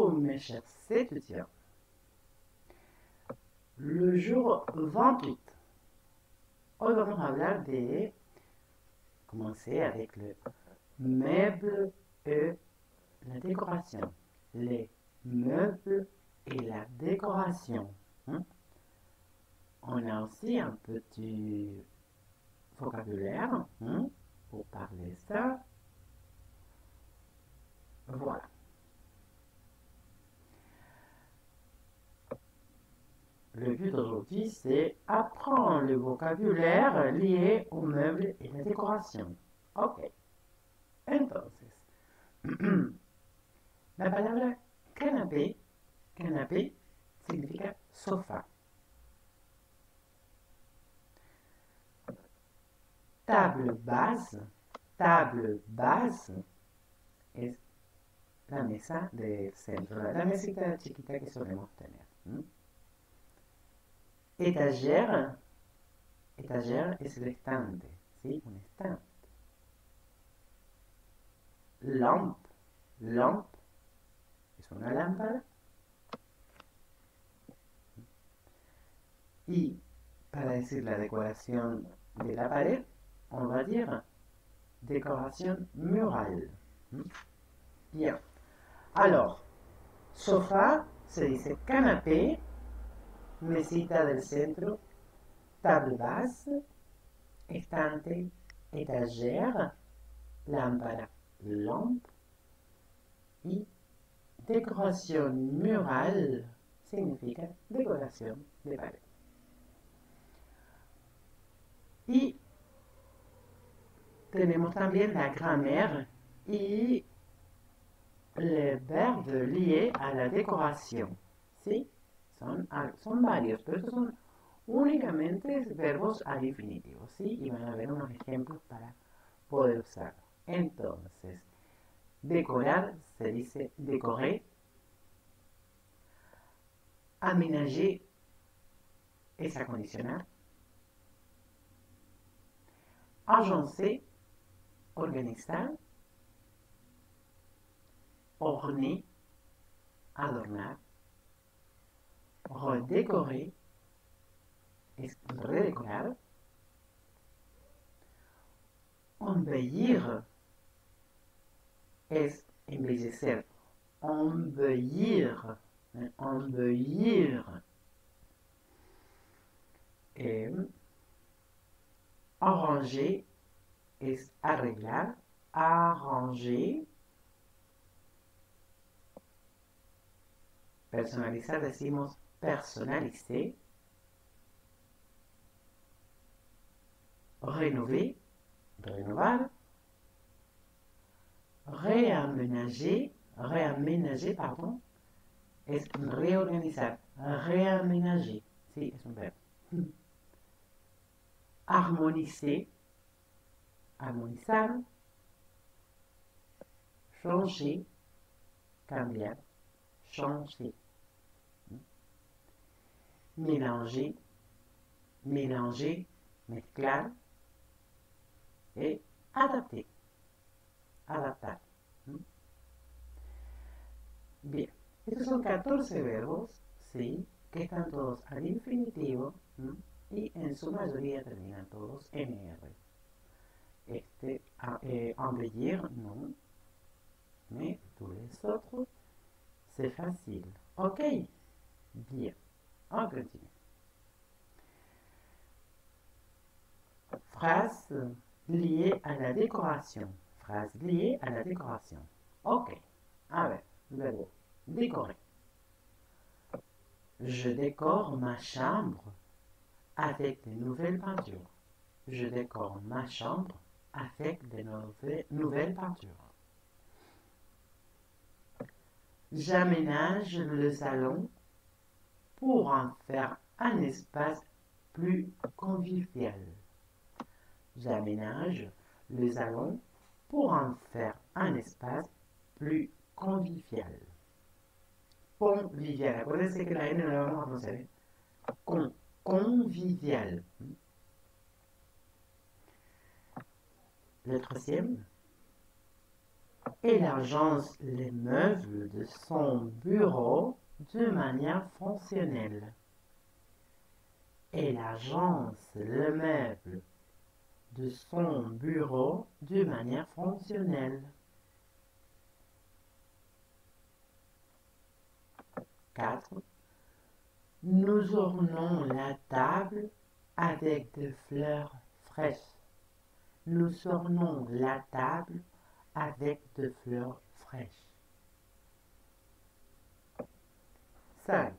Bonjour mes chers étudiants. Le jour 28, hoy vamos a hablar de commencer avec le meuble et la décoration. Les meubles et la décoration. On a aussi un petit vocabulaire pour parler ça. Voilà. Le but d'aujourd'hui, c'est apprendre le vocabulaire lié aux meubles et la décoration. Ok. Entonces, la palabra canapé, canapé significa sofá. Table base es la mesa del centro, la mesita chiquita que solemos tener. Étagère es el estante, ¿sí? Un estante. Lampe es una lámpara. Y para decir la decoración de la pared, on va dire décoration murale. Bien. Alors, sofá se dice canapé, mesita del centro, table basse, estante, étagère, lámpara, lampe. Y decoración mural significa decoración de pared. Y tenemos también la grammaire y les verbes liés a la decoración. ¿Sí? Son varios, pero estos son únicamente verbos al infinitivo. ¿Sí? Y van a ver unos ejemplos para poder usarlo. Entonces, decorar se dice décorer. Aménager es acondicionar. Agencer, organizar. Orner, adornar. Redécorer es redecorar. Embellir es embellecer. Embellir. Embellir. Arranger es arreglar. Arranger. Personalizar decimos personnaliser. Rénover, renovar. Réaménager, pardon, es reorganizar. Réaménager, sí, es un verbo. Harmoniser, armonizar. Changer, cambiar. Changer. Mélanger, mezclar. Et adapter, adaptar. Bien, estos son 14 verbos, ¿sí? Que están todos al infinitivo y en su mayoría terminan todos en R. Embellir, non. Mais tous les autres, c'est facile. Ok? Bien, on continue. Phrase liée à la décoration. Phrase liée à la décoration. Ok. A ver, luego, décorer. Je décore ma chambre avec de nouvelles peintures. Je décore ma chambre avec de nouvelles peintures. J'aménage le salon pour en faire un espace plus convivial. J'aménage le salon pour en faire un espace plus convivial. Convivial. Acuérdense que la N no la vamos a pronunciar. Convivial. Le troisième. Elle agence les meubles de son bureau de manière fonctionnelle. Elle agence les meubles de son bureau de manière fonctionnelle. 4. Nous ornons la table avec des fleurs fraîches. Nous ornons la table avec des fleurs fraîches. 5.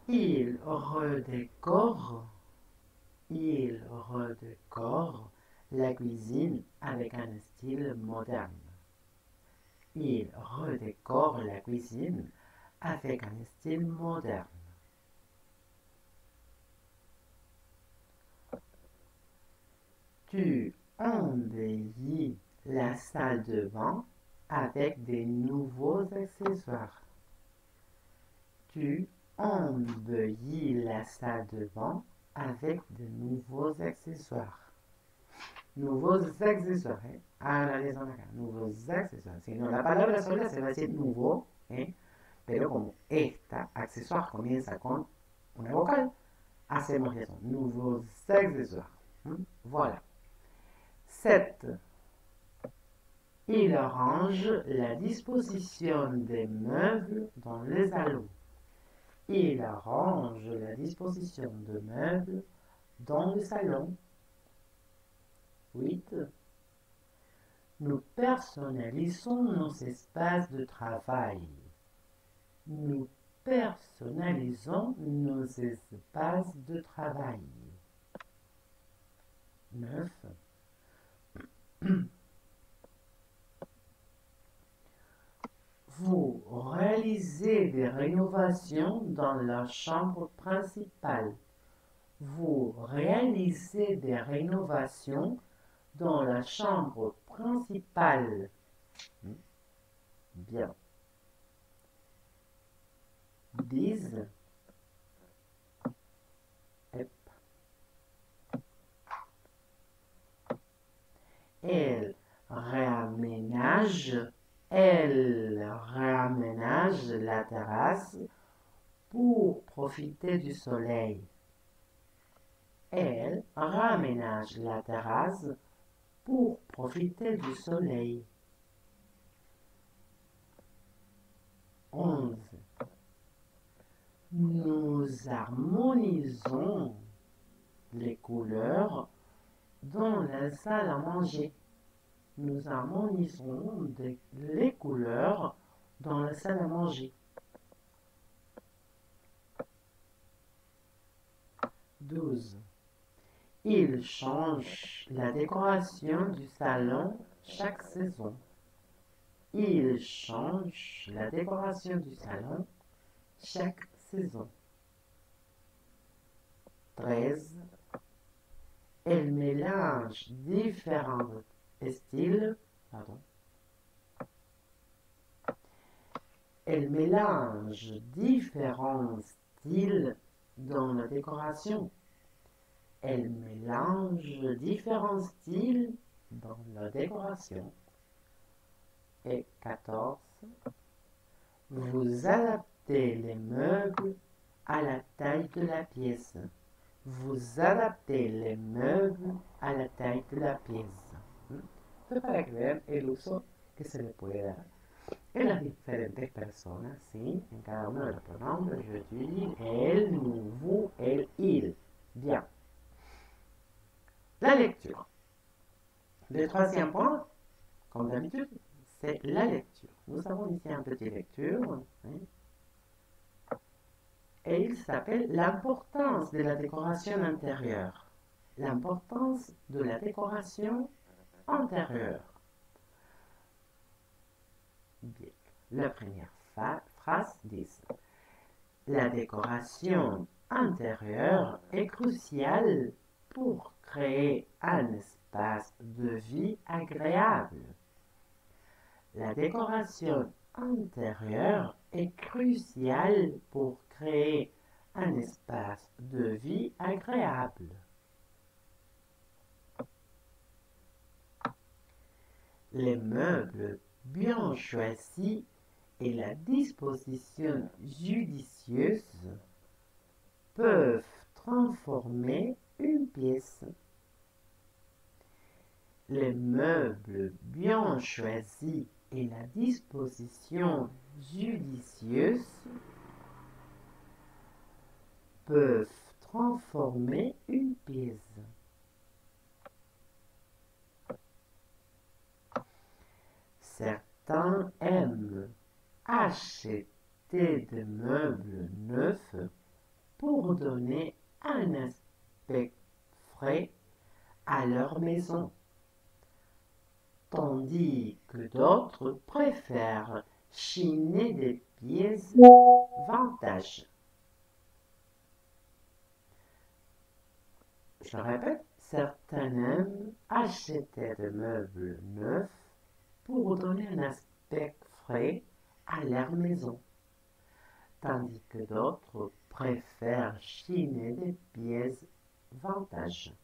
Il redécore la cuisine avec un style moderne. Il redécore la cuisine avec un style moderne. Tu embellis la salle de bain avec des nouveaux accessoires. Tu embellis la salle de bain avec de nouveaux accessoires. Nouveaux accessoires, ¿eh? Analizan acá, nuevos accesorios. Si no, la palabra sola se va a decir nuevo, ¿eh? Pero como esta accessoire comienza con una vocal, hacemos eso, nouveaux accessoires. Voilà. 7. Il arrange la disposition des meubles dans le salon. Il arrange la disposition des meubles dans le salon. 8. Nous personnalisons nos espaces de travail. Nous personnalisons nos espaces de travail. 9. Vous réalisez des rénovations dans la chambre principale. Vous réalisez des rénovations dans la chambre principale. Bien. 10. Elle réaménage la terrasse pour profiter du soleil. Elle réaménage la terrasse pour profiter du soleil. 11. Nous harmonisons les couleurs dans la salle à manger. Nous harmonisons les couleurs dans la salle à manger. 12. Il change la décoration du salon chaque saison. Il change la décoration du salon chaque saison. 13. Elle mélange différents styles. Elle mélange différents styles dans la décoration. Elle mélange différents styles dans la décoration. Et 14. Vous adaptez les meubles à la taille de la pièce. Vous adaptez les meubles a la taille de la pieza. Esto es para que vean el uso que se le puede dar en las diferentes personas, ¿sí? En cada uno de los pronombres, je, tu, il, elle, nous, vous, elle, il. Bien. La lecture. Le troisième point, comme d'habitude, c'est la lecture. Nous avons ici un petit lecture. ¿Sí? Et il s'appelle l'importance de la décoration intérieure. L'importance de la décoration intérieure. Bien. La première phrase dit: la décoration intérieure est cruciale pour créer un espace de vie agréable. La décoration intérieure est cruciale pour créer un espace de vie agréable. les meubles bien choisis et la disposition judicieuse peuvent transformer une pièce. Les meubles bien choisis et la disposition judicieuse peuvent transformer une pièce. Certains aiment acheter des meubles neufs pour donner un aspect frais à leur maison, tandis que d'autres préfèrent chiner des pièces vintage. Je répète, certains aiment acheter des meubles neufs pour donner un aspect frais à leur maison, tandis que d'autres préfèrent chiner des pièces vintage.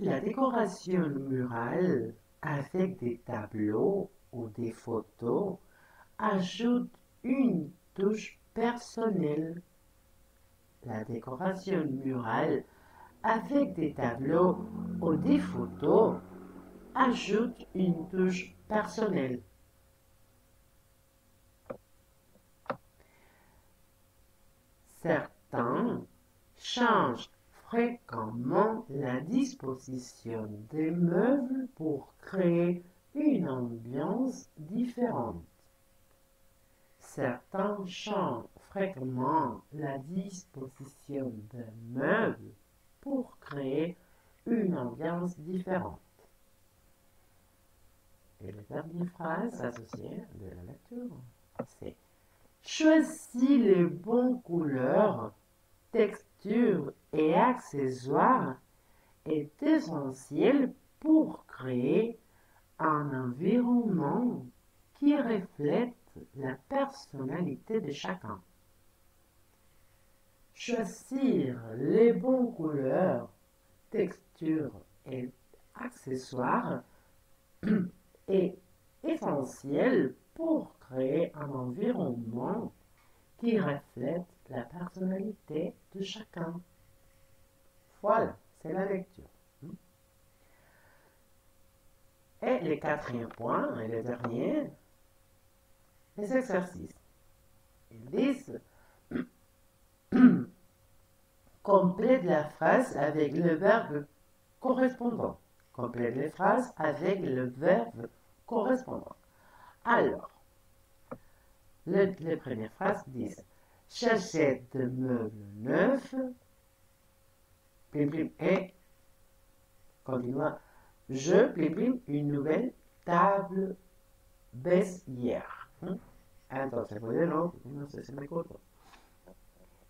La décoration murale avec des tableaux ou des photos ajoute une touche personnelle. La décoration murale avec des tableaux ou des photos ajoute une touche personnelle. Certains changent fréquemment la disposition des meubles pour créer une ambiance différente. Certains changent fréquemment la disposition des meubles pour créer une ambiance différente. Et la dernière phrase associée de la lecture, c'est choisis les bonnes couleurs, textures et accessoires est essentiel pour créer un environnement qui reflète la personnalité de chacun. Choisir les bonnes couleurs, textures et accessoires est essentiel pour créer un environnement qui reflète la personnalité de chacun. Voilà, c'est la lecture. Et le quatrième point, et le dernier, les exercices. Ils disent complète la phrase avec le verbe correspondant. Complète les phrases avec le verbe correspondant. Alors, les premières phrases disent j'achète des meubles neufs, et continue. Je une nouvelle table baissière. Entonces, voy de nuevo, no sé si me corto.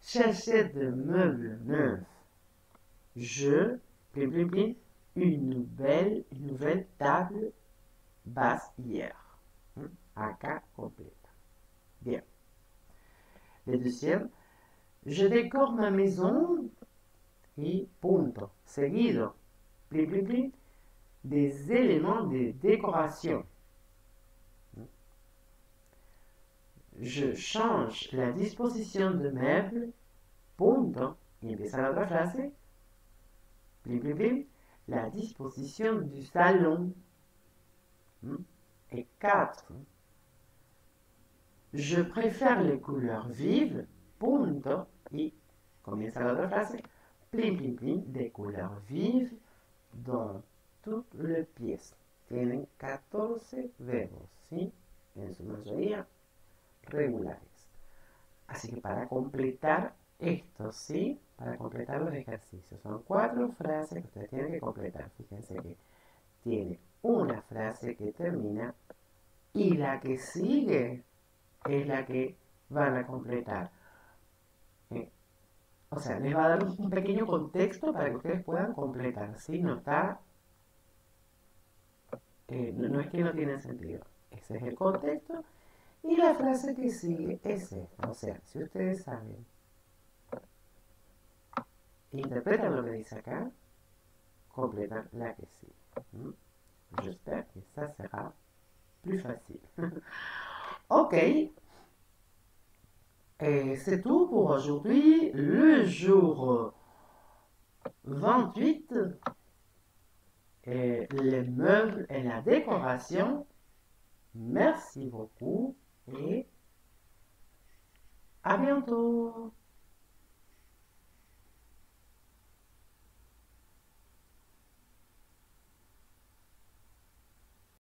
J'achète des meubles neufs. Je, une nouvelle table basse hier. Acá complète. Bien. Le deuxième, je décore ma maison y punto. Seguido. Des éléments de décoration. Je change la disposition de meubles. Punto. Y empieza la otra frase. La disposition du salon. Et 4. Je préfère les couleurs vives. Punto. Y comienza la otra frase. Des couleurs vives dans toutes les pièces. Tienen 14 verbos, ¿sí? En su mayoría regulares. Así que para completar esto, ¿sí? Para completar los ejercicios, son 4 frases que ustedes tienen que completar. Fíjense que tiene una frase que termina y la que sigue es la que van a completar. O sea, les va a dar un pequeño contexto para que ustedes puedan completar, ¿sí? No está... no es que no tiene sentido. Ese es el contexto. Y la frase que sigue es esta. O sea, si ustedes saben, interpretan lo que dice acá, completa la question. J'espère que ça sera plus facile. Ok, et c'est tout pour aujourd'hui. Le jour 28, et les meubles et la décoration. Merci beaucoup et à bientôt.